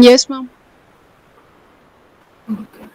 Yes, ma'am. Okay.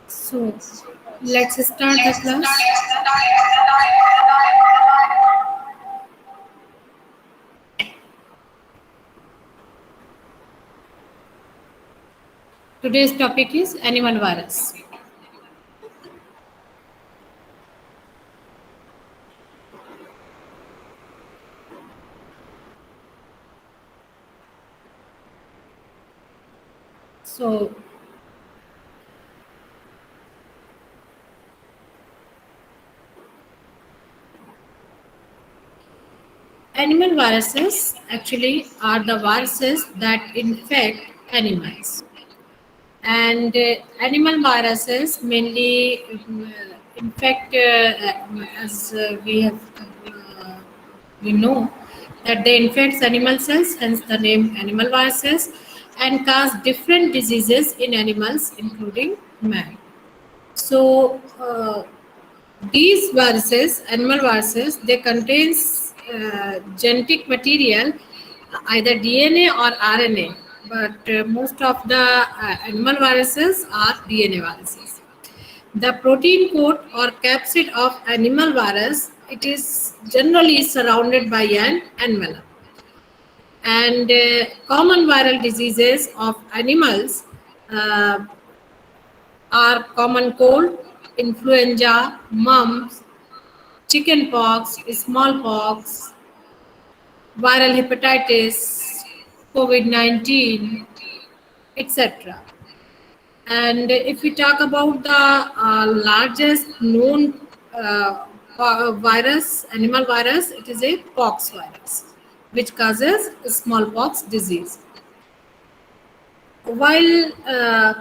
So let's start the class. Today's topic is animal virus. So animal viruses actually are the viruses that infect animals. And animal viruses mainly infect, as we know, that they infect animal cells, hence the name animal viruses, and cause different diseases in animals, including man. So, these viruses, animal viruses, they contains genetic material, either DNA or RNA. But most of the animal viruses are DNA viruses. The protein coat or capsid of animal virus, it is generally surrounded by an envelope. And common viral diseases of animals uh, are common cold, influenza, mumps, chickenpox, smallpox, viral hepatitis, COVID 19, etc. And if we talk about the largest known virus, animal virus, it is a pox virus, which causes smallpox disease. While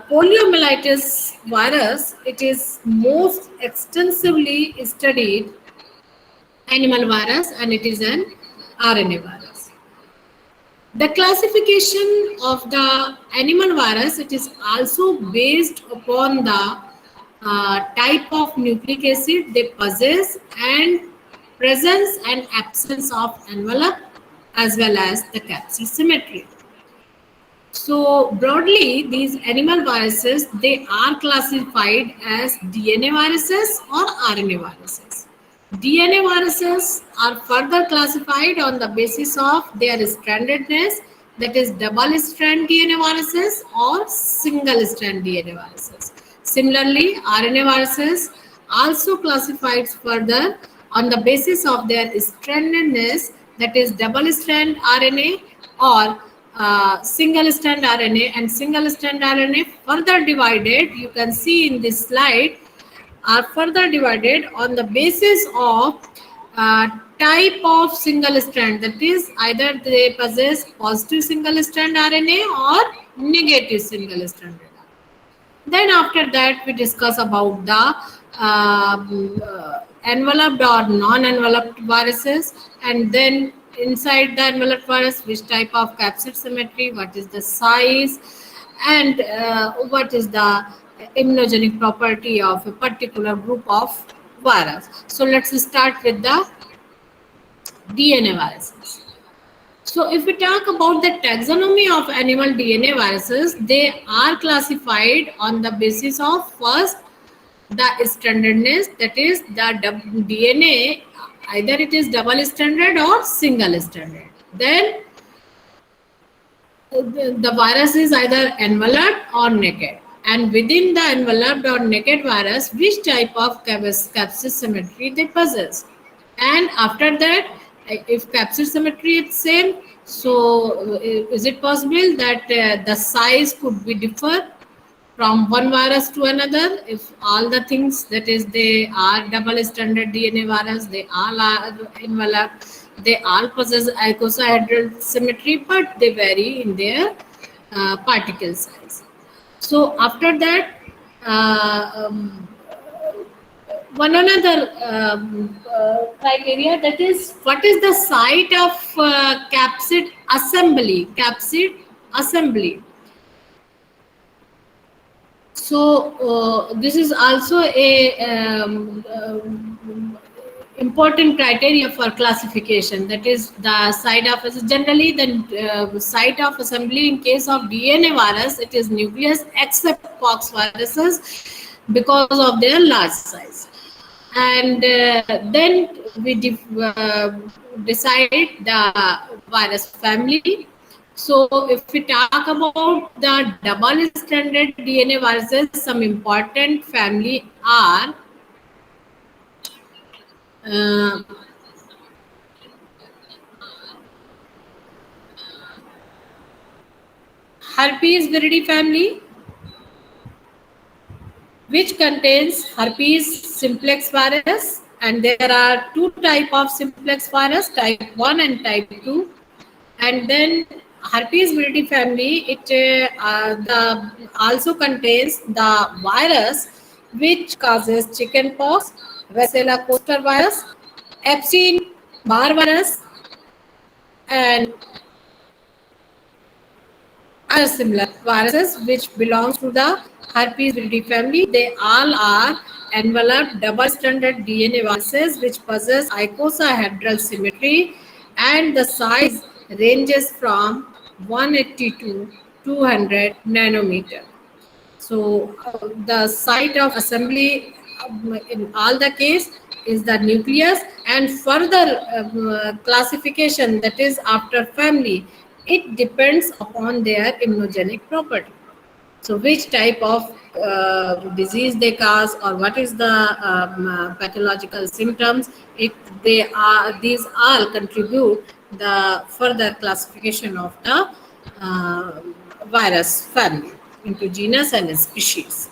poliomyelitis virus, it is most extensively studied animal virus and it is an RNA virus. The classification of the animal virus, it is also based upon the type of nucleic acid they possess and presence and absence of envelope as well as the capsid symmetry. So broadly, these animal viruses, they are classified as DNA viruses or RNA viruses. DNA viruses are further classified on the basis of their strandedness, that is double strand DNA viruses or single strand DNA viruses. Similarly, RNA viruses also classified further on the basis of their strandedness, that is double strand RNA or single strand RNA, and single strand RNA further divided, you can see in this slide, are further divided on the basis of uh, type of single strand, that is either they possess positive single strand RNA or negative single strand RNA. Then after that, we discuss about the enveloped or non-enveloped viruses, and then inside the enveloped virus, which type of capsid symmetry, what is the size, and what is the immunogenic property of a particular group of virus. So let's start with the DNA viruses. So if we talk about the taxonomy of animal DNA viruses, they are classified on the basis of first the standardness, that is the DNA, either it is double stranded or single stranded. Then the virus is either enveloped or naked, and within the enveloped or naked virus, which type of capsid symmetry they possess. And after that, if capsid symmetry is same, so is it possible that the size could be differ from one virus to another? If all the things, that is they are double stranded DNA virus, they all are enveloped, they all possess icosahedral symmetry, but they vary in their particle size. So after that, uh, um, one another criteria, that is what is the site of capsid assembly. So this is also a important criteria for classification, that is the site of, generally the site of assembly in case of DNA virus, it is nucleus, except pox viruses because of their large size. And then we decide the virus family. So if we talk about the double stranded DNA viruses, some important family are uh, herpes viridae family, which contains herpes simplex virus, and there are two type of simplex virus, type 1 and type 2. And then herpes viridae family, it also contains the virus which causes chickenpox, varicella zoster virus, Epstein Barr virus, and other similar viruses which belongs to the herpes viridae family. They all are enveloped double-stranded DNA viruses which possess icosahedral symmetry, and the size ranges from 180 to 200 nanometer. So the site of assembly in all the case is the nucleus, and further classification, that is after family, it depends upon their immunogenic property. So which type of disease they cause, or what is the pathological symptoms, if they are, these all contribute the further classification of the uh, virus family into genus and species.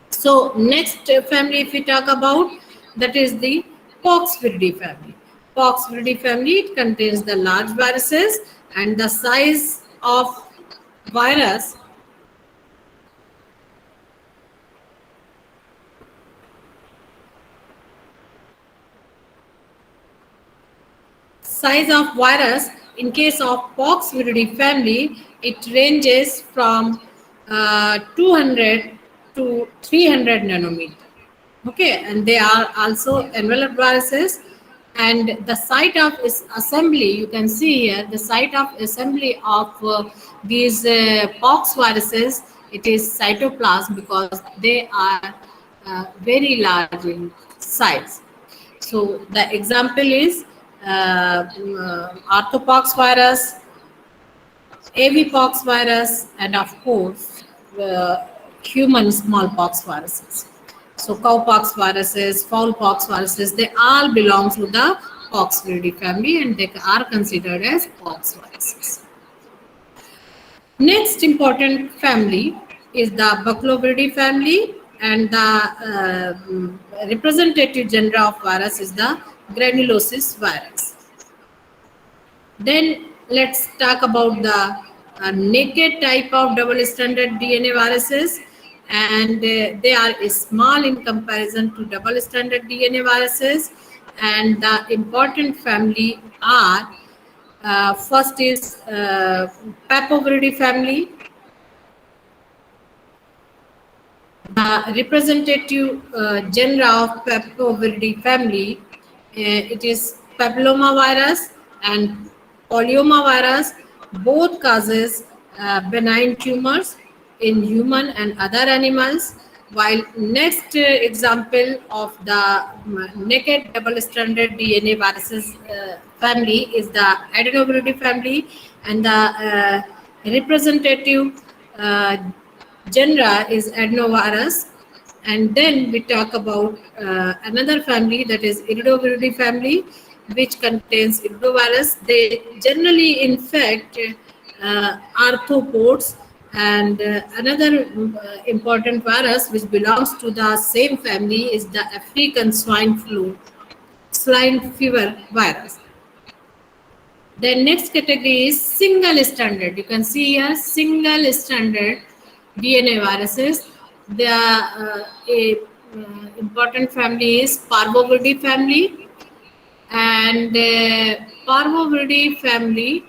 So next family, if we talk about, that is the Poxviridae family. Poxviridae family, it contains the large viruses, and the size of virus in case of Poxviridae family, it ranges from 200 to 300 nanometer. Okay, and they are also enveloped viruses, and the site of assembly, you can see here, the site of assembly of these pox viruses, it is cytoplasm, because they are very large in size. So the example is orthopox virus, AVPox virus, and of course, human smallpox viruses. So cowpox viruses, foulpox viruses, they all belong to the Poxviridae family, and they are considered as pox viruses. Next important family is the Bucloviridae family, and the representative genre of virus is the granulosis virus. Then let's talk about the naked type of double-stranded DNA viruses, and they are small in comparison to double-stranded DNA viruses. And the important family are first is Papoviridae family, The representative genera of Papoviridae family, it is papillomavirus and polyomavirus. Both causes benign tumors in human and other animals. While next example of the naked double-stranded DNA viruses family is the adenoviridae family, and the representative uh, genre is adenovirus. And then we talk about another family, that is Iridoviridae family, which contains iridovirus. They generally infect arthropods. And another important virus which belongs to the same family is the African swine fever virus. The next category is single stranded. You can see here single stranded DNA viruses. The important family is Parvoviridae family, and Parvoviridae family,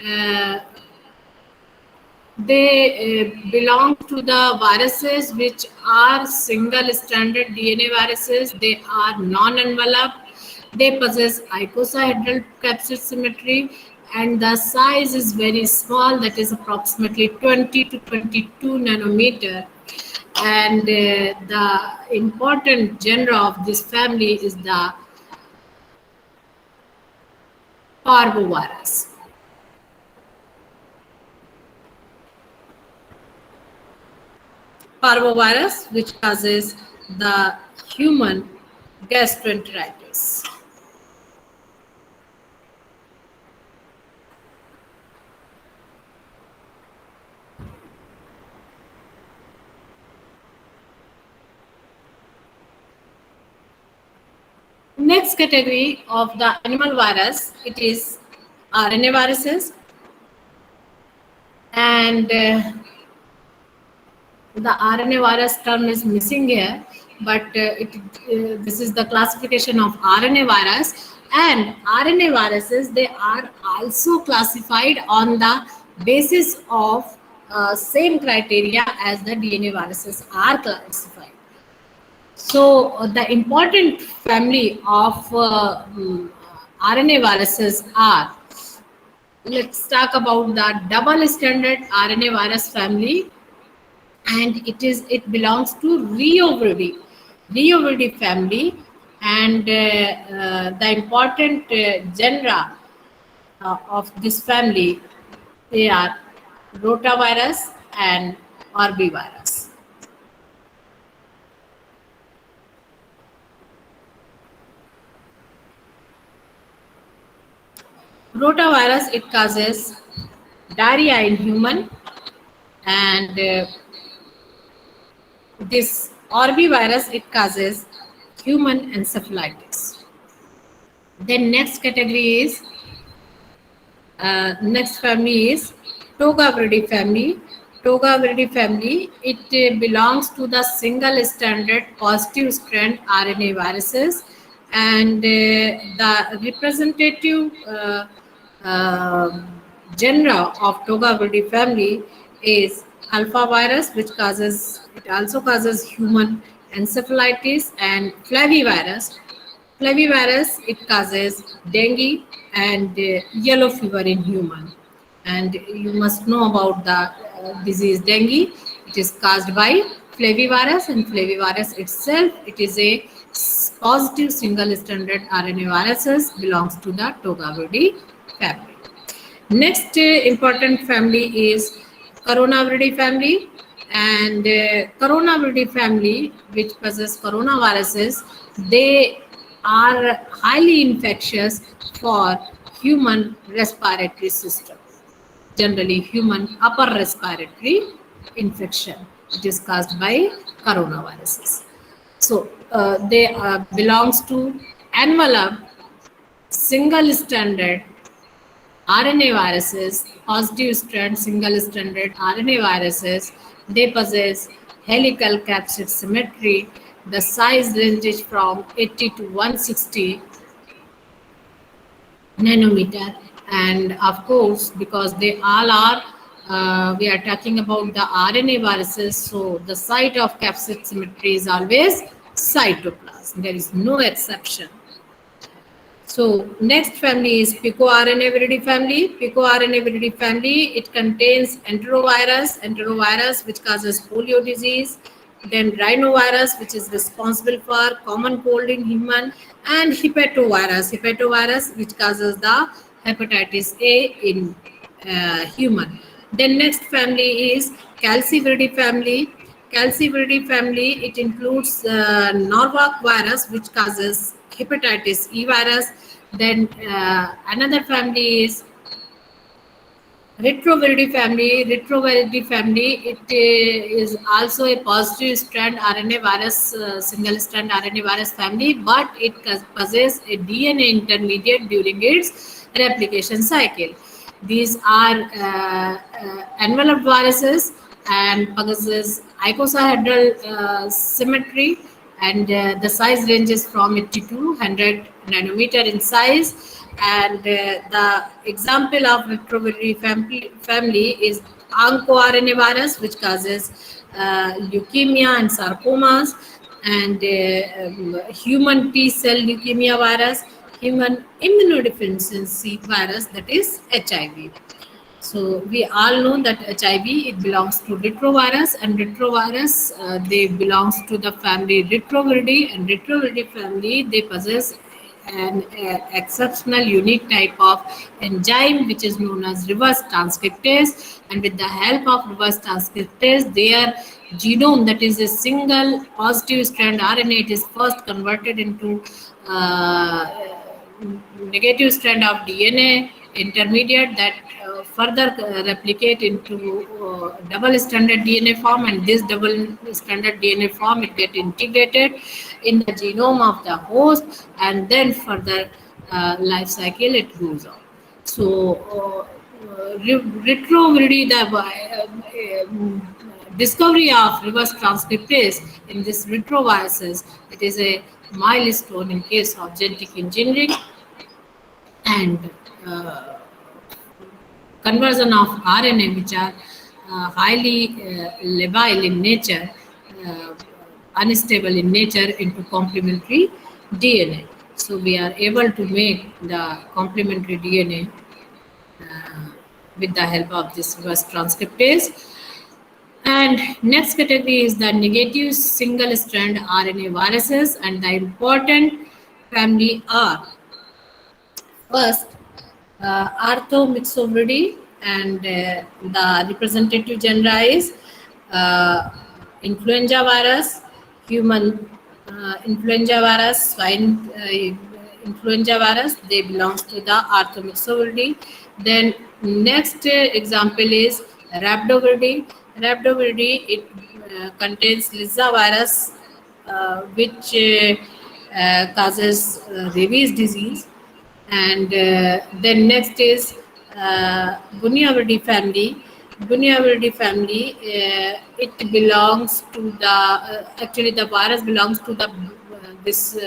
uh, they belong to the viruses which are single stranded DNA viruses. They are non-enveloped. They possess icosahedral capsid symmetry, and the size is very small, that is approximately 20 to 22 nanometer. And the important genre of this family is the parvovirus. Parvovirus, which causes the human gastroenteritis. Next category of the animal virus, it is RNA viruses. And the RNA virus term is missing here, but this is the classification of RNA virus. And RNA viruses, they are also classified on the basis of same criteria as the DNA viruses are classified. So the important family of RNA viruses are, let's talk about the double stranded RNA virus family, and it belongs to Reoviridae family. And the important genera of this family, they are rotavirus and orbivirus. Rotavirus, it causes diarrhea in human, and this orbivirus, it causes human encephalitis. Then next category is next family is Togaviridae family. Togaviridae family, it belongs to the single stranded positive strand RNA viruses, and the representative genera of Togaviridae family is alpha virus, which also causes human encephalitis, and flavivirus. Flavivirus, it causes dengue and yellow fever in human. And you must know about the disease dengue. It is caused by flavivirus, and flavivirus itself, it is a positive single stranded RNA viruses, belongs to the Togaviridae family. Next important family is Coronaviridae family, and Coronaviridae family, which possess coronaviruses, they are highly infectious for human respiratory system, generally human upper respiratory infection. It is caused by coronaviruses. So they belongs to enveloped single stranded RNA viruses, positive strand, single stranded RNA viruses. They possess helical capsid symmetry. The size ranges from 80 to 160 nanometer. And of course, because they all are we are talking about the RNA viruses. So the site of capsid symmetry is always cytoplasm. There is no exception. So next family is picoRNA viridae family. picoRNA viridae family, it contains enterovirus which causes polio disease, then rhinovirus which is responsible for common cold in human, and hepatovirus which causes the hepatitis A in human. Then next family is calciviridae family. Calciviridae family, it includes Norwalk virus which causes hepatitis E virus. Then another family is Retroviridae family. Retroviridae family, it is also a positive strand RNA virus, single strand RNA virus family, but it possesses a DNA intermediate during its replication cycle. These are enveloped viruses and possesses icosahedral symmetry, and the size ranges from 80 to 100 nanometer in size. And the example of retroviral family is oncoRNA virus, which causes leukemia and sarcomas, and human T cell leukemia virus, human immunodeficiency virus, that is HIV. So we all know that HIV, it belongs to retrovirus, and retrovirus, they belongs to the family Retroviridae, and Retroviridae family, they possess an exceptional unique type of enzyme which is known as reverse transcriptase, and with the help of reverse transcriptase, their genome, that is a single positive strand RNA, it is first converted into negative strand of DNA intermediate that further replicate into double-stranded DNA form, and this double-stranded DNA form, it get integrated in the genome of the host, and then further life cycle it goes on. So retroviridae, the discovery of reverse transcriptase in this retroviruses, it is a milestone in case of genetic engineering, and conversion of RNA, which are highly labile in nature, unstable in nature, into complementary DNA. So we are able to make the complementary DNA with the help of this reverse transcriptase. And next category is the negative single strand RNA viruses, and the important family are first Arthomyxoviridae, and the representative genera is influenza virus, human influenza virus, swine influenza virus, they belongs to the Arthomyxoviridae. Then next example is Rhabdoviridae. Rhabdoviridae, it contains Lissa virus, which causes rabies disease. And then next is Bunyaviridae family. Bunyaviridae family, it belongs to the actually the virus belongs to the this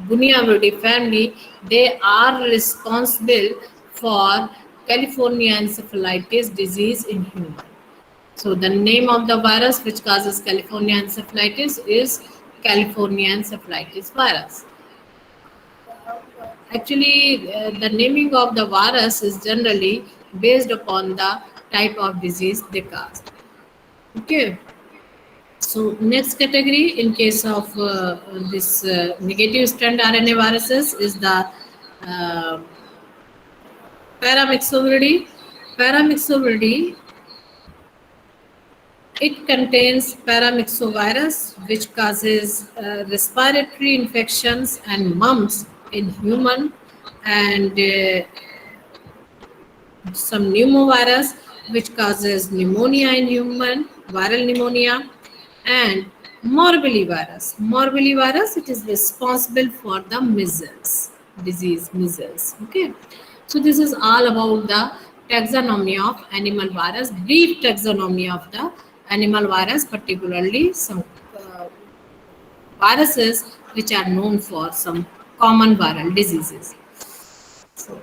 Bunyaviridae family. They are responsible for California encephalitis disease in human. So the name of the virus which causes California encephalitis is California encephalitis virus. Actually, the naming of the virus is generally based upon the type of disease they cause. Okay. So next category in case of this negative strand RNA viruses is the Paramyxoviridae. Paramyxoviridae, it contains paramyxovirus, which causes respiratory infections and mumps in human, and some pneumovirus, which causes pneumonia in human, viral pneumonia, and morbillivirus. Morbillivirus, it is responsible for the measles disease, measles. Okay, so this is all about the taxonomy of animal virus, brief taxonomy of the animal virus, particularly some viruses which are known for some common viral diseases. So,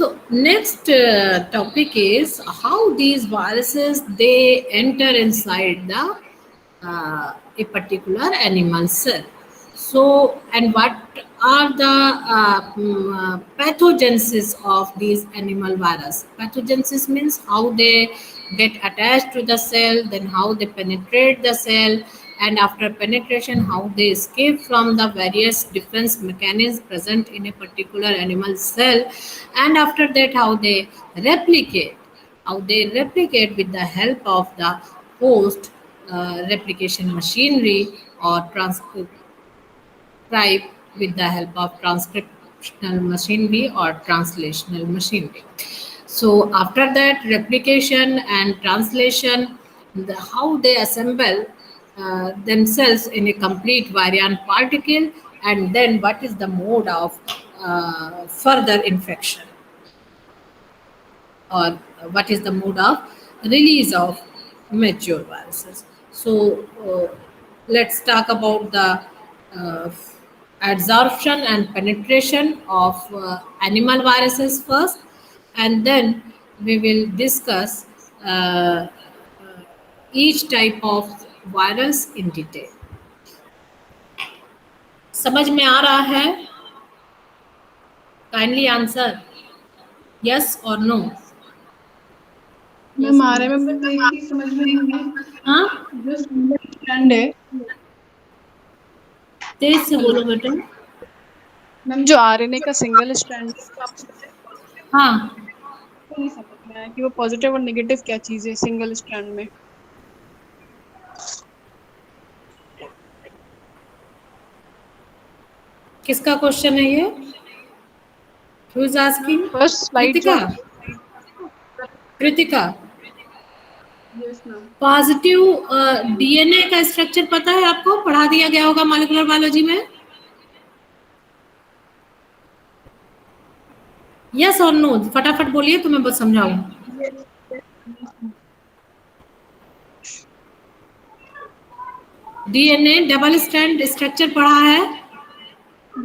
So next topic is how these viruses they enter inside the a particular animal cell. So and what are the pathogenesis of these animal virus? Pathogenesis means how they get attached to the cell, then how they penetrate the cell, and after penetration how they escape from the various defense mechanisms present in a particular animal cell, and after that replicate how they replicate with the help of the host replication machinery or transcribe with the help of transcriptional machinery or translational machinery. So after that replication and translation, how they assemble themselves in a complete virion particle, and then what is the mode of further infection, or what is the mode of release of mature viruses. So let's talk about the uh, absorption and penetration of animal viruses first, and then we will discuss each type of virus in detail. समझ में आ रहा है? Kindly answer yes or no. Ma'am आ रहा है, ma'am एक चीज समझ में नहीं है। हाँ, जो सिंगल स्ट्रैंड है, तेज से बोलो बेटा। मैम जो आरएनए का सिंगल स्ट्रैंड हाँ, नहीं समझ में आया कि वो पॉजिटिव और नेगेटिव क्या चीज है सिंगल स्ट्रैंड में। किसका क्वेश्चन है ये? Who is asking? First slide जो Kritika, yes ma'am. Positive DNA का स्ट्रक्चर पता है आपको? पढ़ा दिया गया होगा मॉलिक्यूलर बायोलॉजी में। यस और नो, फटाफट बोलिए तो मैं बस समझाऊं। डीएनए डबल स्ट्रैंड स्ट्रक्चर पढ़ा है?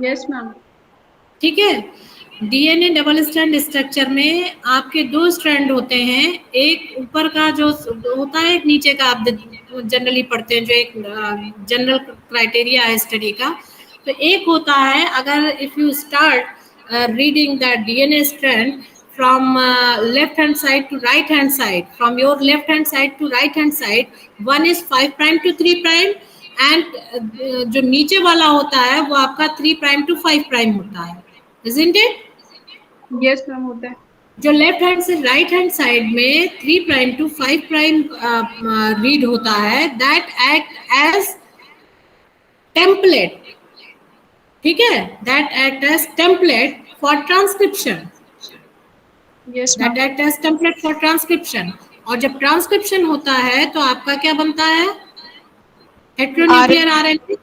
Yes ma'am. ठीक है, डीएनए डबल स्ट्रैंड स्ट्रक्चर में आपके दो स्ट्रैंड होते हैं, एक ऊपर का जो होता है, एक नीचे का। आप जनरली पढ़ते हैं जो एक जनरल क्राइटेरिया है स्टडी का। तो एक होता है, अगर if you start reading the DNA strand from left hand side to right hand side, from your left hand side to right hand side, one is 5 prime to 3 prime, and जो नीचे वाला होता है वो आपका 3 प्राइम टू 5 प्राइम होता है, isn't it? Yes ma'am होता है। जो लेफ्ट हैंड से राइट हैंड साइड में 3 प्राइम टू 5 प्राइम रीड होता है, दैट एक्ट एज टेम्पलेट। ठीक है, that act as template for transcription. Yes that act as template for transcription. और जब ट्रांसक्रिप्शन होता है तो आपका क्या बनता है? Heteronuclear RNA.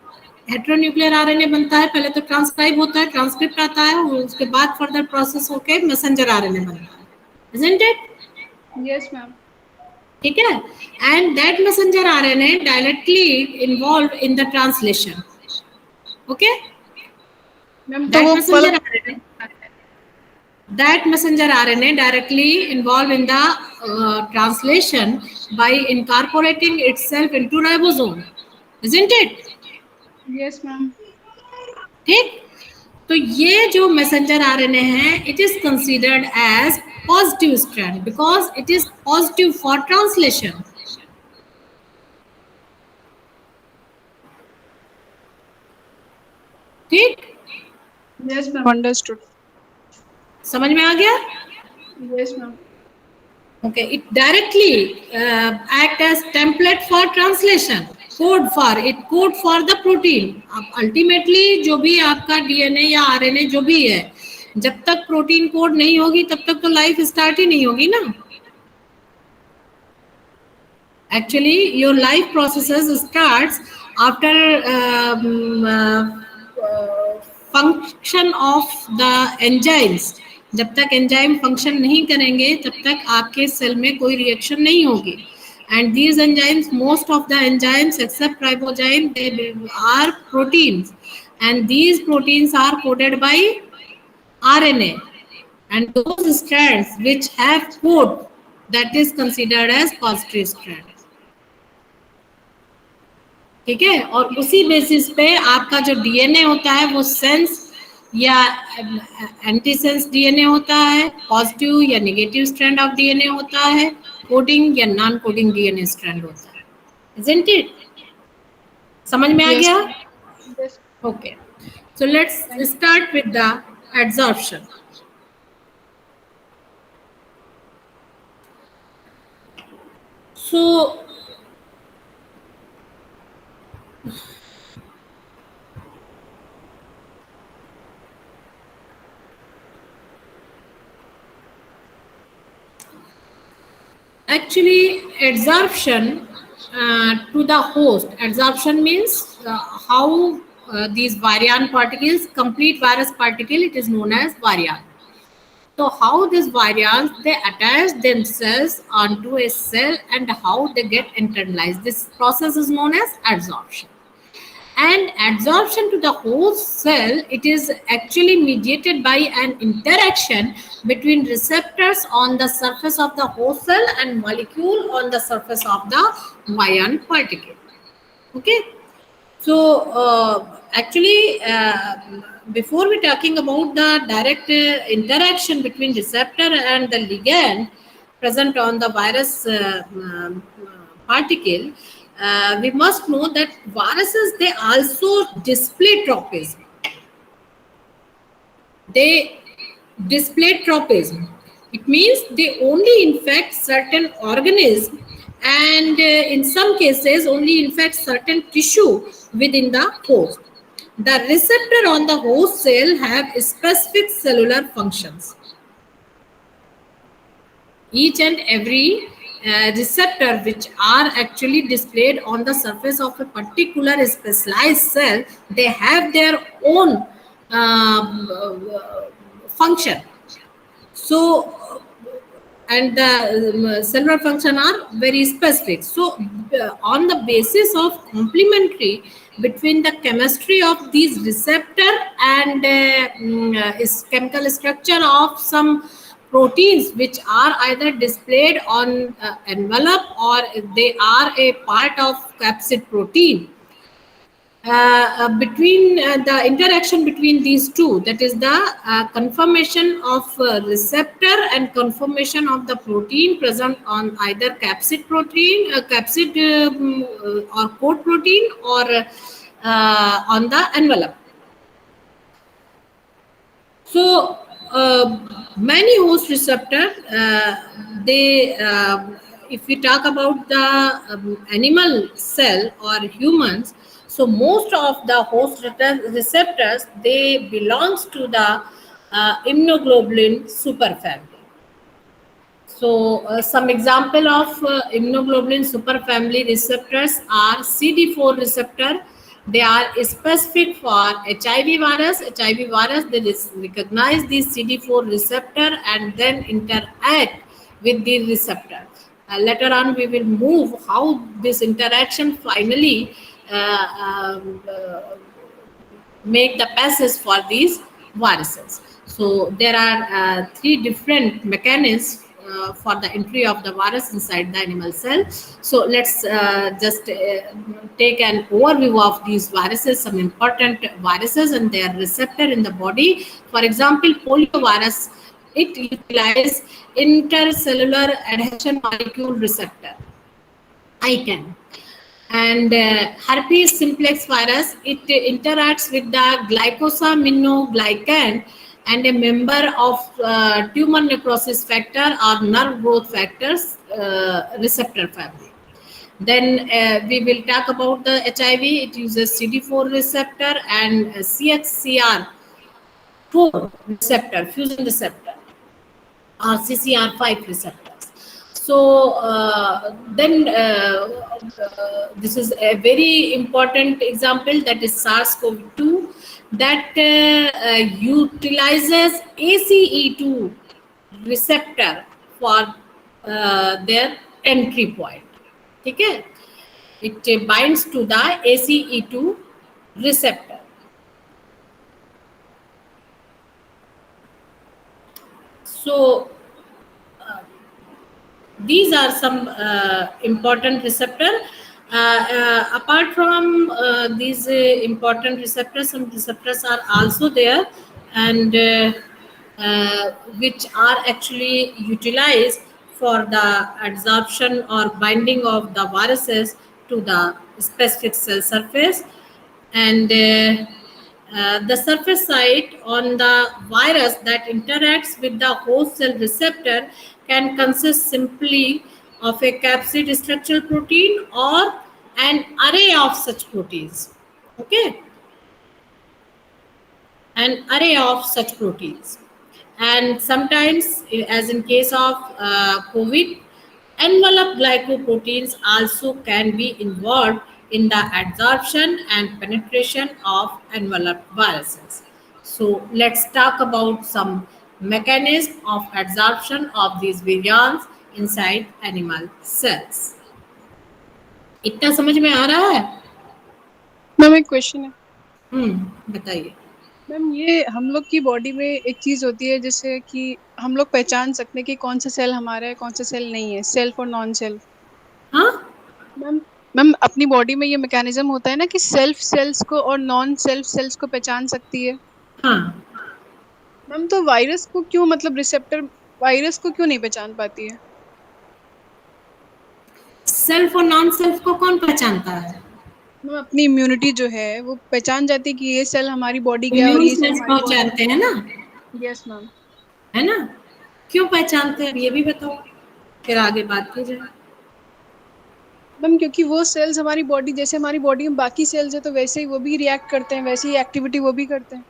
हेट्रोन्यूक्लियर आरएनए बनता है। पहले तो ट्रांसक्राइब होता है, ट्रांसक्रिप्ट आता है, उसके बाद फर्दर प्रोसेस होके मैसेंजर आरएनए बनता है, isn't it? Yes ma'am. ठीक है, and that messenger RNA directly involve in the translation. Okay ma'am तो वो that messenger RNA directly involved in the translation by incorporating itself into ribosome, isn't it? Yes ma'am. ठीक, तो ये जो messenger RNA है, it is considered as positive strand because it is positive for translation. ठीक, yes ma'am, understood. समझ में आ गया? Yes ma'am. Okay, it directly act as template for translation, code for it, code for the protein. अब ultimately जो भी आपका DNA या आरएनए जो भी है, जब तक प्रोटीन कोड नहीं होगी तब तक तो लाइफ स्टार्ट ही नहीं होगी ना। Actually your life processes starts after function of the enzymes. जब तक एंजाइम फंक्शन नहीं करेंगे तब तक आपके सेल में कोई रिएक्शन नहीं होगी। And these enzymes, most of the enzymes except ribozyme, they are proteins, and these proteins are coded by RNA, and those strands which have code, that is considered as positive strand. ठीक है, और उसी basis पे आपका जो DNA होता है वो सेंस या एंटी सेंस डीएनए होता है, पॉजिटिव या नेगेटिव स्ट्रैंड ऑफ डीएनए होता है, कोडिंग या नॉन कोडिंग डीएनए स्ट्रैंड होता है. Isn't it? समझ में आ Yes. गया? Yes. Okay. So let's start with the adsorption. So actually adsorption to the host. Adsorption means how these virion particles, complete virus particle, it is known as virion. So how these virions, they attach themselves onto a cell and how they get internalized. This process is known as adsorption. And adsorption to the host cell, it is actually mediated by an interaction between receptors on the surface of the host cell and molecule on the surface of the virion particle. Okay. So actually, before we talking about the direct interaction between receptor and the ligand present on the virus particle, we must know that viruses, they also display tropism. They display tropism. It means they only infect certain organisms and in some cases only infect certain tissue within the host. The receptor on the host cell have specific cellular functions. Each and every receptor which are actually displayed on the surface of a particular specialized cell, they have their own function. So and the cellular function are very specific. So on the basis of complementary between the chemistry of these receptor and chemical structure of some proteins which are either displayed on envelope or they are a part of capsid protein, between the interaction between these two, that is the conformation of receptor and conformation of the protein present on either capsid protein, capsid or coat protein or on the envelope. So many host receptor, they if we talk about the animal cell or humans, so most of the host receptors, they belongs to the immunoglobulin superfamily. So some example of immunoglobulin superfamily receptors are CD4 receptor. They are specific for HIV virus. HIV virus, they recognize the CD4 receptor and then interact with the receptor. Later on, we will move how this interaction finally make the passage for these viruses. So there are three different mechanisms for the entry of the virus inside the animal cell. So let's just take an overview of these viruses, some important viruses and their receptor in the body. For example, poliovirus, it utilizes intercellular adhesion molecule receptor, ICAN. And herpes simplex virus, it interacts with the glycosaminoglycan and a member of tumor necrosis factor or nerve growth factors receptor family. Then we will talk about the HIV. It uses CD4 receptor and CXCR4 receptor, fusion receptor, or CCR5 receptors. So then this is a very important example, that is SARS-CoV-2, that utilizes ACE2 receptor for their entry point. Okay? It binds to the ACE2 receptor. So these are some important receptor. Apart from these important receptors, some receptors are also there, and which are actually utilized for the adsorption or binding of the viruses to the specific cell surface. And the surface site on the virus that interacts with the host cell receptor can consist simply of a capsid structural protein or an array of such proteins. Okay, an array of such proteins. And sometimes, as in case of COVID, enveloped glycoproteins also can be involved in the adsorption and penetration of enveloped viruses. So let's talk about some mechanism of adsorption of these virions inside animal cells. इतना समझ में आ रहा है? Ma'am एक question है। बताइए। Ma'am ये हम लोग की बॉडी में एक चीज होती है जैसे कि हम लोग पहचान सकते हैं कि कौन सा सेल हमारा है, कौन सा सेल नहीं है, सेल्फ और नॉन सेल्फ। हाँ मैम मैम अपनी बॉडी में ये मैकेनिज्म होता है ना कि सेल्फ सेल्स को और नॉन सेल्फ सेल्स को पहचान सकती है। हाँ मैम तो वायरस को क्यों, मतलब रिसेप्टर वायरस को क्यों नहीं पहचान पाती है? सेल्फ और नॉन सेल्फ को कौन पहचानता है? मैम अपनी इम्यूनिटी जो है वो पहचान जाती है कि ये सेल हमारी बॉडी का है और इम्यून ये सेल सेल्स हमारी बॉडी। पहचानते हैं ना, यस मैम। है ना? क्यों पहचानते हैं ये भी बताओ, फिर आगे बात की जाए। मैम क्योंकि वो सेल्स हमारी बॉडी, जैसे हमारी बॉडी में बाकी सेल्स है तो वैसे ही वो भी रिएक्ट करते हैं, वैसे ही एक्टिविटी वो भी करते हैं।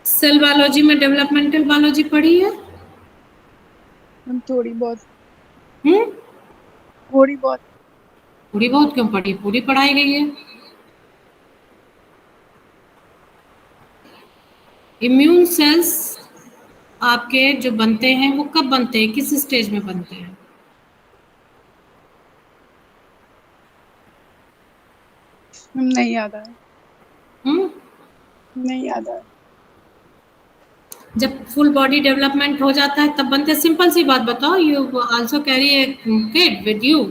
सेल बायोलॉजी में डेवलपमेंटल बायोलॉजी पढ़ी है? मैम थोड़ी बहुत। हम्म, थोड़ी बहुत। थोड़ी बहुत क्यों पढ़ी, पूरी पढ़ाई गई है। इम्यून सेल्स आपके जो बनते हैं वो कब बनते हैं, किस स्टेज में बनते हैं? मैम नहीं याद आ रहा। नहीं याद आ रहा। जब फुल बॉडी डेवलपमेंट हो जाता है तब बनते हैं। सिंपल सी बात बताओ, you also carry A kid with you,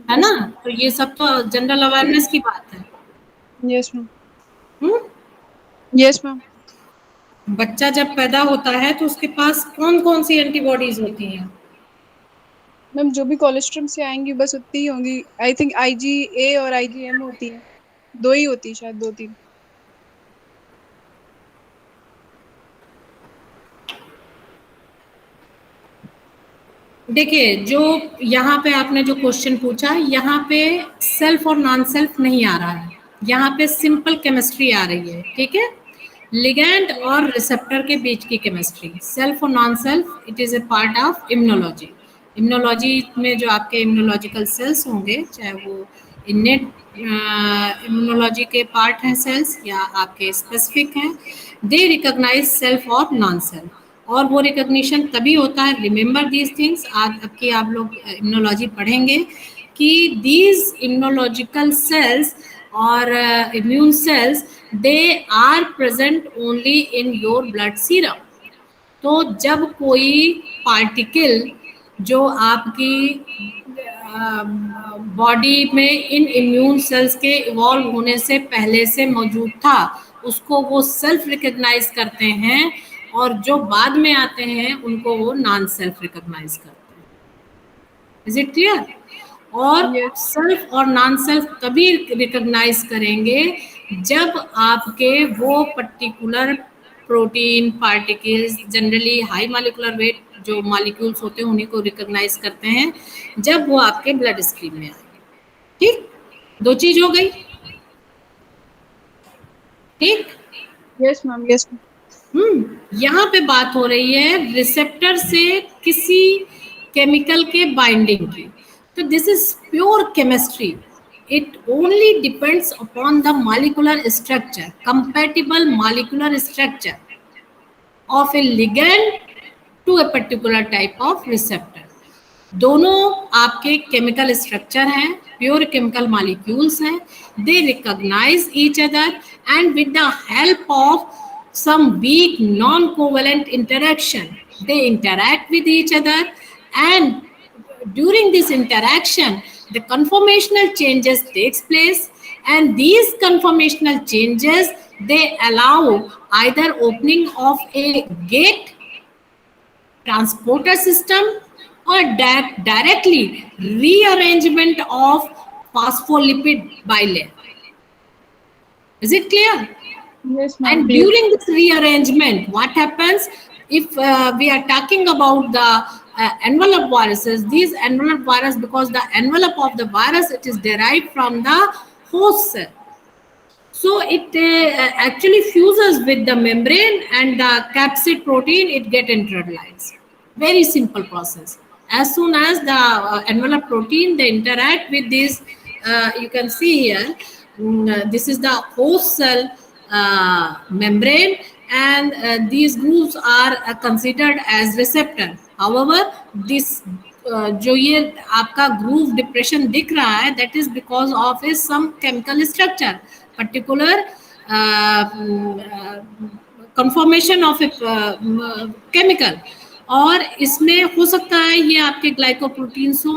है ना? तो ये सब तो जनरल अवेयरनेस की बात है। Yes ma'am. Yes ma'am. बच्चा जब पैदा होता है तो उसके पास कौन कौन सी एंटीबॉडीज होती हैं? मैम जो भी कोलेस्ट्रम से आएंगी बस उतनी ही होंगी। आई थिंक IgA और IgM होती है, दो ही होती है शायद, 2-3। देखिए, जो यहाँ पे आपने जो क्वेश्चन पूछा, यहाँ पे सेल्फ और नॉन सेल्फ नहीं आ रहा है, यहाँ पे सिंपल केमिस्ट्री आ रही है। ठीक है, लिगैंड और रिसेप्टर के बीच की केमिस्ट्री, सेल्फ और non self, it is a part of immunology. Immunology में जो आपके इम्यूनोलॉजिकल सेल्स होंगे, चाहे वो इनेट इम्यूनोलॉजी के पार्ट हैं सेल्स या आपके स्पेसिफिक हैं, दे रिकॉग्नाइज सेल्फ और नॉन सेल्फ। और वो रिकॉग्निशन तभी होता है, रिमेंबर दीज थिंग्स, आज अब की आप लोग इम्यूनोलॉजी पढ़ेंगे कि दीज इम्यूनोलॉजिकल सेल्स और immune cells, they are present only in your blood serum. तो जब कोई पार्टिकल जो आपकी बॉडी में इन इम्यून सेल्स के इवॉल्व होने से पहले से मौजूद था, उसको वो सेल्फ रिकॉग्नाइज करते हैं, और जो बाद में आते हैं उनको वो नॉन सेल्फ रिकॉग्नाइज करते हैं। Is it clear? और सेल्फ और नॉन सेल्फ तभी रिकॉग्नाइज करेंगे जब आपके वो particular protein particles, generally high molecular weight जो मॉलिक्यूल्स होते हैं उन्हीं को रिकॉग्नाइज करते हैं, जब वो आपके ब्लड स्ट्रीम में आए। ठीक, दो चीज हो गई। ठीक, यस मैम। Yes ma'am. यहाँ पे बात हो रही है रिसेप्टर से किसी केमिकल के बाइंडिंग की। तो this is pure chemistry, it only depends upon the molecular structure, compatible molecular structure of a ligand to a particular type of receptor. दोनों आपके केमिकल स्ट्रक्चर हैं, प्योर केमिकल मॉलिक्यूल्स हैं, they recognise each other and with the help of some weak non-covalent interaction. They interact with each other, and during this interaction, the conformational changes takes place, and these conformational changes, they allow either opening of a gate transporter system or directly rearrangement of phospholipid bilayer. Is it clear? Yes, ma'am. And Clear. during this rearrangement, what happens if we are talking about the envelope viruses? These envelope virus, because the envelope of the virus, it is derived from the host cell. So it actually fuses with the membrane, and the capsid protein, it get internalized. Very simple process. As soon as the envelope protein, they interact with this, you can see here, this is the host cell membrane, and these grooves are considered as receptor. However, this जो ये आपका groove depression दिख रहा है, that is because of is some chemical structure, particular conformation of a chemical, और इसमें हो सकता है ये आपके ग्लाइकोप्रोटीन्स हो,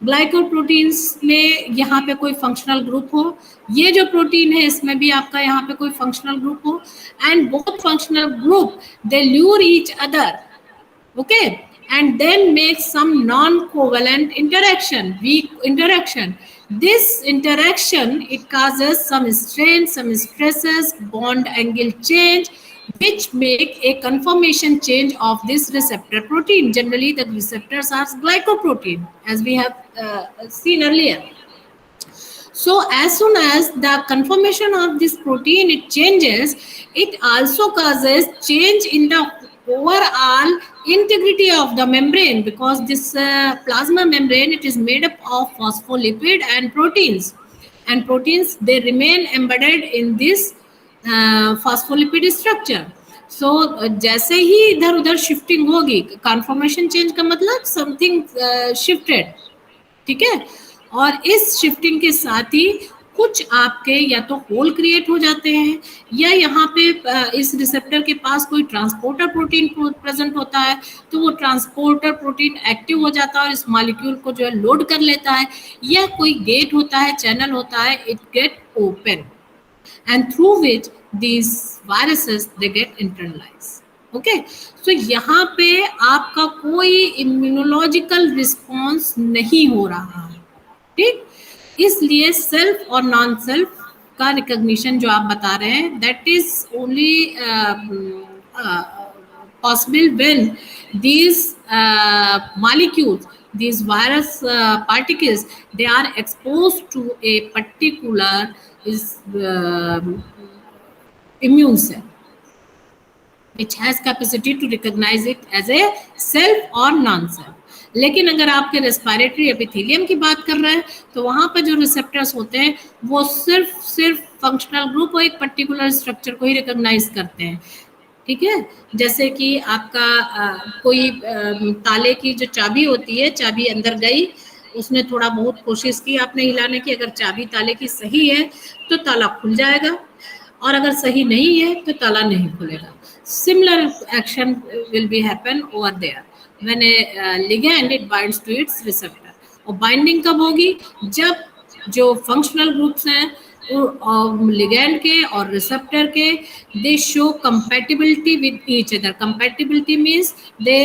ग्लाइकोप्रोटीन्स में यहाँ पे कोई फंक्शनल ग्रुप हो, ये जो प्रोटीन है इसमें भी आपका यहाँ पे कोई फंक्शनल ग्रुप हो, and both functional group they lure each other, okay, and then make some non-covalent interaction, weak interaction. This interaction, it causes some strain, some stresses, bond angle change, which make a conformation change of this receptor protein. Generally the receptors are glycoprotein, as we have seen earlier. So as soon as the conformation of this protein it changes, it also causes change in the overall integrity of the membrane, because this plasma membrane, it is made up of phospholipid and proteins, and proteins, they remain embedded in this phospholipid structure. So जैसे ही इधर उधर shifting होगी, conformation change का मतलब something shifted, ठीक है, और इस शिफ्टिंग के साथ ही कुछ आपके या तो होल क्रिएट हो जाते हैं, या यहाँ पे इस रिसेप्टर के पास कोई ट्रांसपोर्टर प्रोटीन प्रेजेंट होता है, तो वो ट्रांसपोर्टर प्रोटीन एक्टिव हो जाता है और इस मॉलिक्यूल को जो है लोड कर लेता है, या कोई गेट होता है, चैनल होता है, it gate open, and through which these viruses they get internalise. Okay, so यहाँ पे आपका कोई इम्यूनोलॉजिकल रिस्पॉन्स नहीं हो रहा है, ठीक. इसलिए सेल्फ और नॉन सेल्फ का रिकॉग्निशन जो आप बता रहे हैं, that is only possible when these molecules, these virus particles, they are exposed to a particular immune cell which has capacity to recognize it as a self or non-self. लेकिन अगर आपके respiratory epithelium की बात कर रहे हैं, तो वहाँ पर जो रिसेप्टर्स होते हैं वो सिर्फ फंक्शनल ग्रुप और एक पर्टिकुलर स्ट्रक्चर को ही रिकॉग्नाइज करते हैं, ठीक है. जैसे कि आपका कोई ताले की जो चाबी होती है, चाबी अंदर गई, उसने थोड़ा बहुत कोशिश की आपने हिलाने की, अगर चाबी ताले की सही है तो ताला खुल जाएगा, और अगर सही नहीं है तो ताला नहीं खुलेगा. Similar action will be happen over there when a ligand it binds to its receptor. और बाइंडिंग कब होगी? जब जो फंक्शनल ग्रुप्स हैं ligand के और receptor के, they show compatibility with each other. Compatibility means they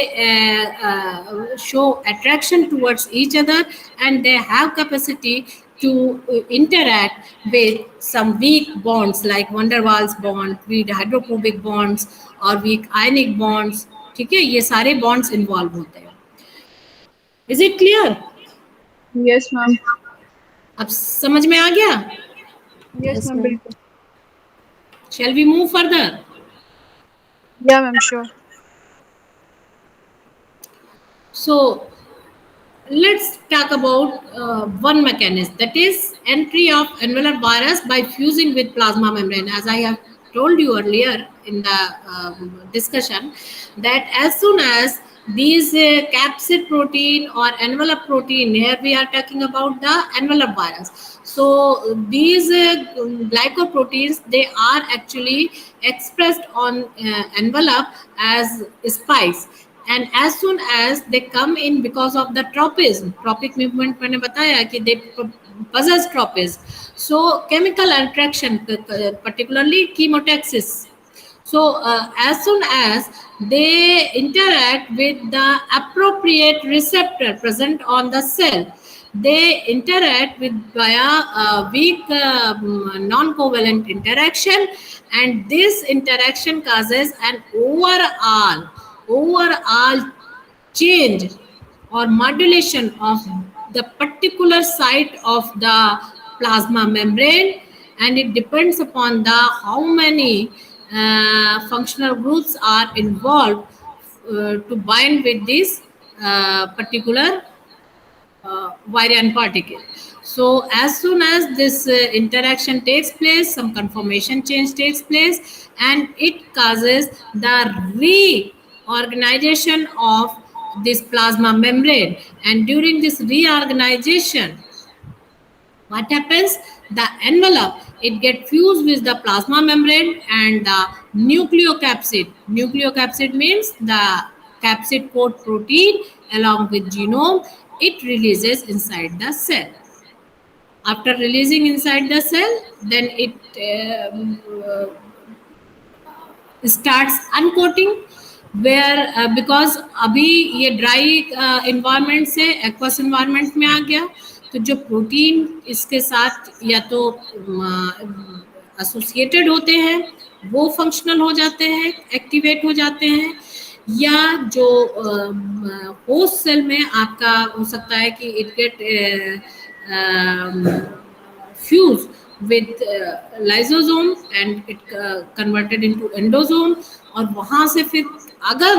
show attraction towards each other, and they have capacity to interact with some weak bonds like van der Waals bond, weak hydrophobic bonds or weak ionic bonds, ठीक है, ये सारे bonds involve होते हैं. Is it clear? Yes ma'am. अब समझ में आ गया? यस मैम, बिल्कुल. Shall we move further? Yeah ma'am, sure. So let's talk about one mechanism, that is entry of envelope virus by fusing with plasma membrane. As I have told you earlier in the discussion, that as soon as these capsid protein or envelope protein, here we are talking about the envelope virus. So these glycoproteins, they are actually expressed on envelope as spikes, and as soon as they come in because of the tropism, tropic movement मैंने बताया कि they possess tropism, so chemical attraction, particularly chemotaxis. So as soon as they interact with the appropriate receptor present on the cell, they interact with via weak non-covalent interaction, and this interaction causes an overall change or modulation of the particular site of the plasma membrane, and it depends upon the how many functional groups are involved to bind with this particular virion particle. So as soon as this interaction takes place, some conformation change takes place, and it causes the reorganization of this plasma membrane. And during this reorganization, what happens? The envelope, it get fused with the plasma membrane and the nucleocapsid means the capsid coat protein along with genome, it releases inside the cell. After releasing inside the cell, then it starts uncoating, where because अभी ये dry environment से aqueous environment में आ गया, तो जो protein इसके साथ या तो एसोसिएटेड होते हैं वो फंक्शनल हो जाते हैं, एक्टिवेट हो जाते हैं, या जो होस्ट सेल में आपका हो सकता है कि it get fused with lysosome and it converted into endosome, और वहाँ से फिर अगर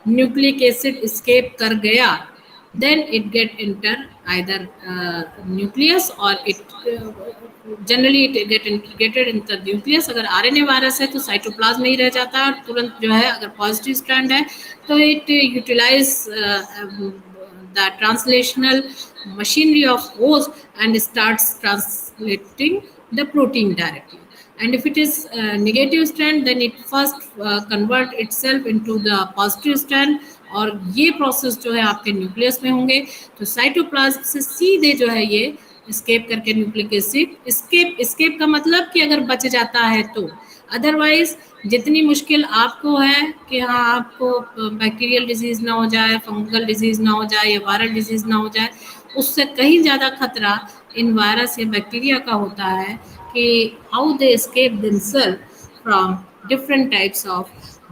न्यूक्लिक एसिड escape कर गया, then it get enter either nucleus or it generally it get integrated in the nucleus. अगर RNA वायरस है तो साइटोप्लाज्म में ही रह जाता है, और तुरंत जो है अगर पॉजिटिव स्ट्रैंड है तो it utilize the translational machinery of host and starts translating the protein directly. And if it is negative strand, then it first convert itself into the positive strand, और ये प्रोसेस जो है आपके nucleus में होंगे, तो साइटोप्लाज्म से सीधे जो है ये स्केप करके न्यूक्लिक एसिड, स्केप का मतलब कि अगर बच जाता है तो, अदरवाइज जितनी मुश्किल आपको है कि हाँ आपको बैक्टीरियल डिजीज ना हो जाए, फंगल डिजीज ना हो जाए या वायरल डिजीज ना हो जाए, उससे कहीं ज़्यादा खतरा इन वायरस या बैक्टीरिया का होता है कि how they escape themselves from different types of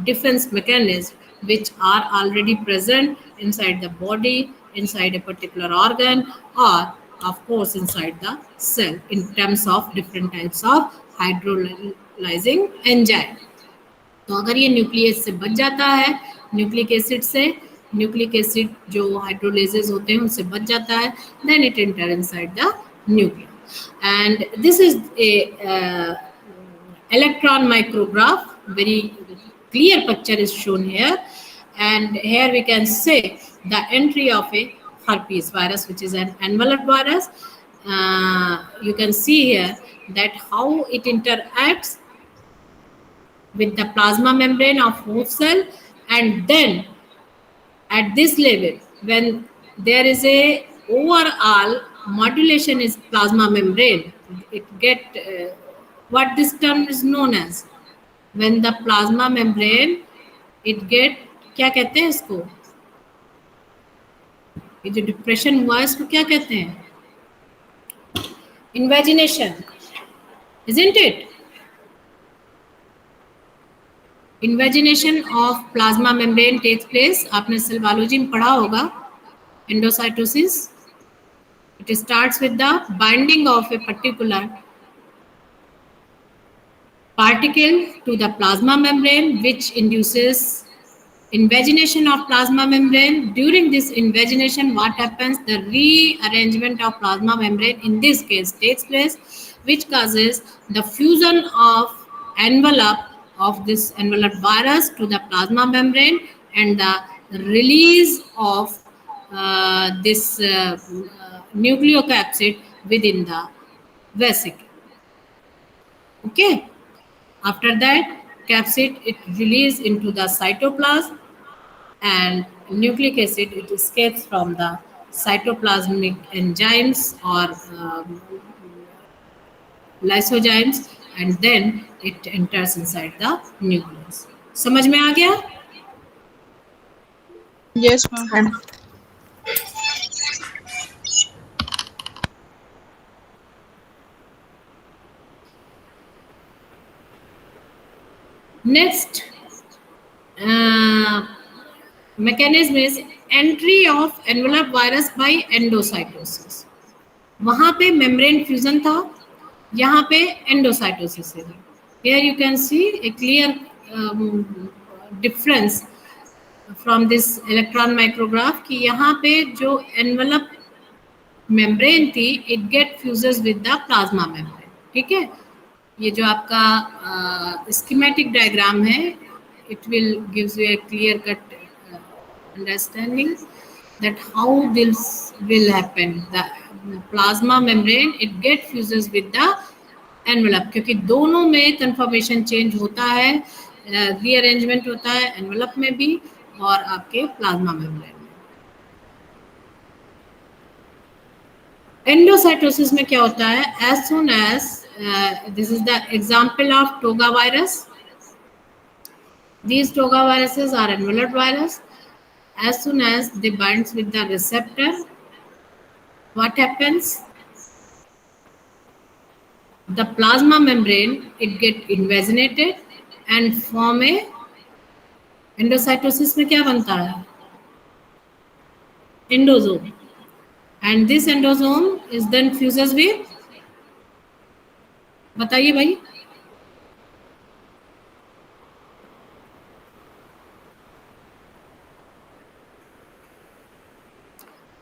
defence mechanism which are already present inside the body, inside a particular organ, or of course inside the cell in terms of different types of hydrolyzing enzyme. तो अगर ये nucleus से बच जाता है, nucleic acid से, nucleic acid जो hydrolases होते हैं उनसे बच जाता है, then it enter inside the nucleus. And this is a electron micrograph, very clear picture is shown here, and here we can say the entry of a herpes virus, which is an envelope virus. You can see here that how it interacts with the plasma membrane of host cell, and then at this level when there is a overall modulation is plasma membrane, it get what this term is known as, when the plasma membrane it get, क्या कहते हैं इसको, ये जो depression हुआ है इसको क्या कहते हैं, invagination, isn't it? Invagination of plasma membrane takes place. आपने सेल बायोलॉजी में पढ़ा होगा, endocytosis. It starts with the binding of a particular particle to the plasma membrane, which induces invagination of plasma membrane. During this invagination, what happens? The rearrangement of plasma membrane in this case takes place, which causes the fusion of envelope of this envelope virus to the plasma membrane, and the release of this nucleocapsid within the vesicle. Okay. After that, capsid it released into the cytoplasm, and nucleic acid it escapes from the cytoplasmic enzymes or lysozymes, and then it enters inside the nucleus. समझ में आ गया? Yes, ma'am. Next mechanism is entry of envelope virus by endocytosis. वहाँ पे membrane fusion था, यहाँ पे endocytosis है. Here you can see a clear difference from this electron micrograph कि यहाँ पे जो envelope membrane थी it get fuses with the plasma membrane. ठीक है, ये जो आपका schematic diagram है it will gives you a clear cut understanding that how this will happen. The plasma membrane it get fuses with the envelope क्योंकि दोनों में conformation change होता है, rearrangement होता है envelope में भी और आपके plasma membrane में. Endocytosis में क्या होता है? As soon as this is the example of toga virus. These toga viruses are enveloped virus. As soon as they binds with the receptor, what happens? The plasma membrane it get invaginated and form a endocytosis में क्या बनता है? Endosome. And this endosome is then fuses with, बताइए भाई,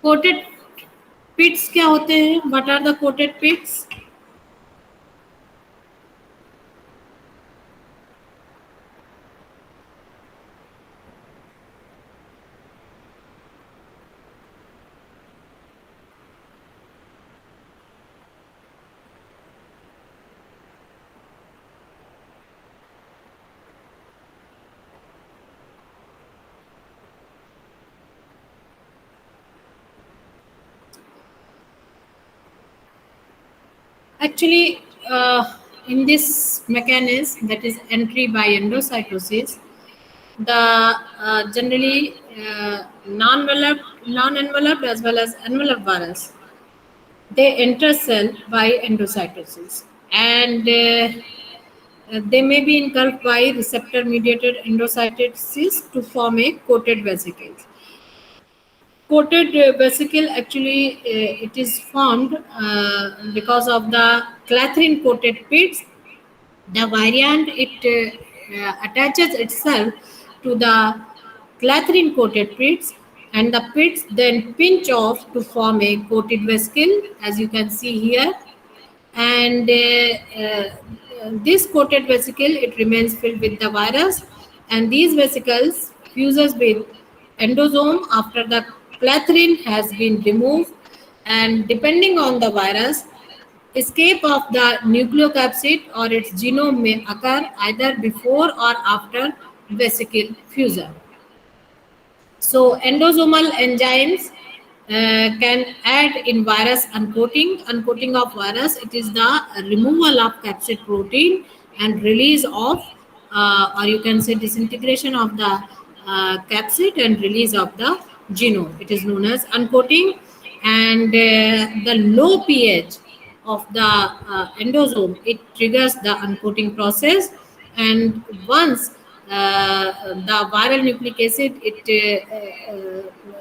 coated पिट्स क्या होते हैं? What are the coated pits? Actually, in this mechanism, that is entry by endocytosis, the generally non-enveloped as well as enveloped virus, they enter cell by endocytosis, and they may be engulfed by receptor-mediated endocytosis to form a coated vesicle. Coated vesicle actually it is formed because of the clathrin coated pits. The variant it attaches itself to the clathrin coated pits, and the pits then pinch off to form a coated vesicle, as you can see here. And this coated vesicle it remains filled with the virus, and these vesicles fuses with endosome after the clathrin has been removed, and depending on the virus, escape of the nucleocapsid or its genome may occur either before or after vesicle fusion. So endosomal enzymes can add in virus uncoating. Uncoating of virus, it is the removal of capsid protein and release of, or you can say disintegration of the capsid and release of the genome. It is known as uncoating, and the low pH of the endosome it triggers the uncoating process, and once the viral nucleic acid it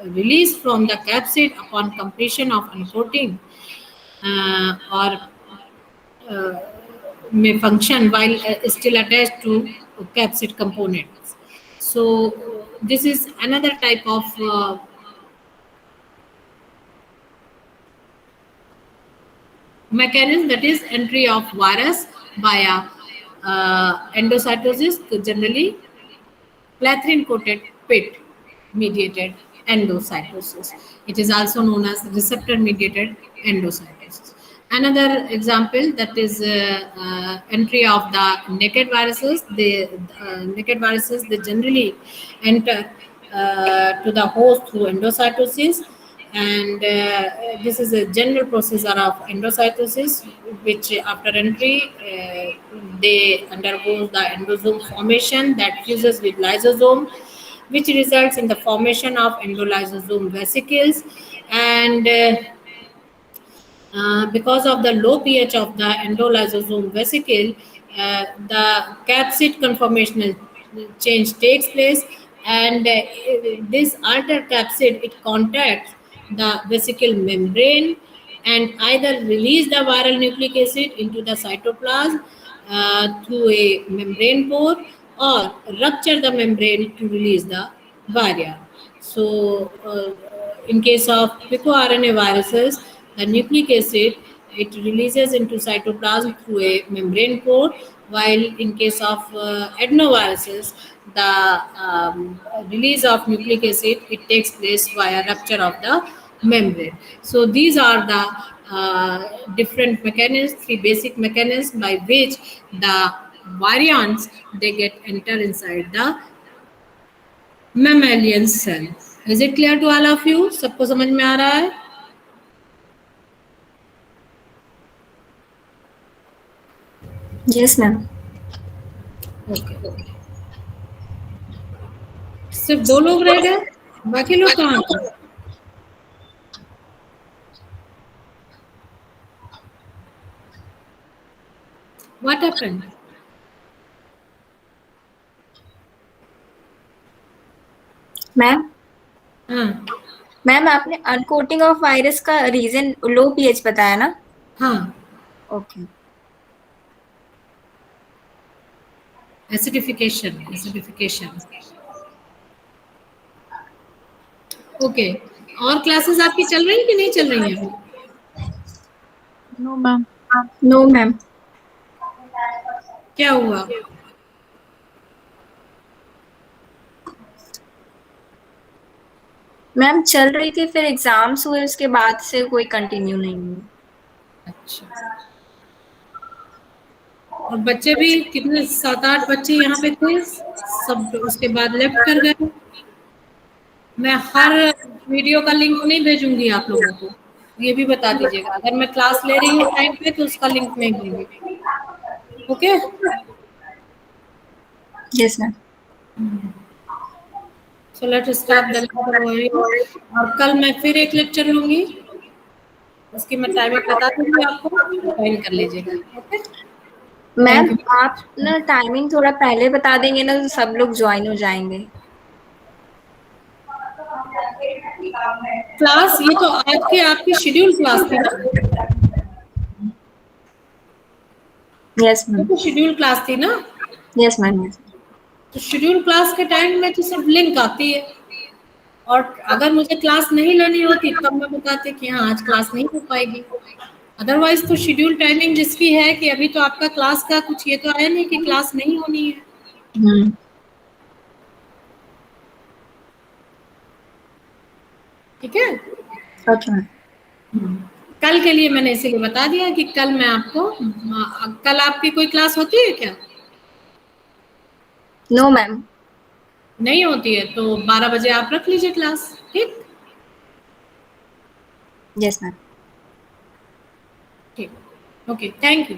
released from the capsid upon completion of uncoating or may function while still attached to capsid components. So this is another type of mechanism, that is entry of virus via endocytosis, generally clathrin coated pit. mediated endocytosis. It is also known as receptor mediated endocytosis. Another example, that is entry of the naked viruses. The naked viruses, they generally enter to the host through endocytosis, and this is a general procedure of endocytosis, which after entry they undergo the endosome formation that fuses with lysosome, which results in the formation of endolysosome vesicles. And because of the low pH of the endolysosome vesicle, the capsid conformational change takes place, and this altered capsid, it contacts the vesicle membrane and either release the viral nucleic acid into the cytoplasm through a membrane pore, or rupture the membrane to release the virion. So, in case of picoRNA viruses, the nucleic acid, it releases into cytoplasm through a membrane pore, while in case of adenoviruses, the release of nucleic acid, it takes place via rupture of the membrane. So these are the different mechanisms, three basic mechanisms by which the virions, they get enter inside the mammalian cell. Is it clear to all of you? सबको समझ में आ रहा है? Yes, ma'am. Okay, सिर्फ 2 लोग रह गए, बाकी लोग कहाँ गए? What happened? मैम हाँ मैम आपने अनकोटिंग ऑफ वायरस का रीजन लो पीएच बताया ना? हाँ, ओके. एसिडिफिकेशन. ओके, और क्लासेस आपकी चल रही कि नहीं चल रही हैं अभी? No ma'am. No ma'am. क्या हुआ? मैम चल रही थी, फिर एग्जाम्स हुए, उसके बाद से कोई कंटिन्यू नहीं हुई. अच्छा, और बच्चे भी कितने, 7-8 बच्चे यहाँ पे थे, सब उसके बाद लेफ्ट कर गए. मैं हर वीडियो का लिंक नहीं भेजूंगी आप लोगों को, ये भी बता दीजिएगा. अगर मैं क्लास ले रही हूँ टाइम पे तो उसका लिंक नहीं दूंगी. Okay? Yes ma'am. So let stop the और कल मैं फिर एक लेक्चर लूंगी, उसकी मैं टाइमिंग बता दूंगी आपको, ज्वाइन कर लीजिएगा. ओके? Ma'am thank you. आप ना टाइमिंग थोड़ा पहले बता देंगे ना, तो सब लोग ज्वाइन हो जाएंगे. क्लास, ये तो आज की आपकी शेड्यूल क्लास थी ना? यस ये मैम. तो शेड्यूल क्लास थी ना? Yes ma'am. तो शेड्यूल क्लास के टाइम में तो सिर्फ लिंक आती है, और अगर मुझे क्लास नहीं लेनी होती तब मैं बताती कि हाँ आज क्लास नहीं हो पाएगी. अदरवाइज तो शेड्यूल टाइमिंग जिसकी है कि अभी तो आपका क्लास का कुछ ये तो है नहीं कि क्लास नहीं होनी है. ठीक है? Okay ma'am. कल के लिए मैंने इसीलिए बता दिया कि कल मैं आपको, कल आपकी कोई क्लास होती है क्या? No ma'am. नहीं होती है तो 12 बजे आप रख लीजिए क्लास. ठीक? Yes ma'am. ठीक. Okay, thank you.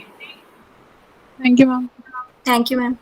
Thank you ma'am. Thank you ma'am.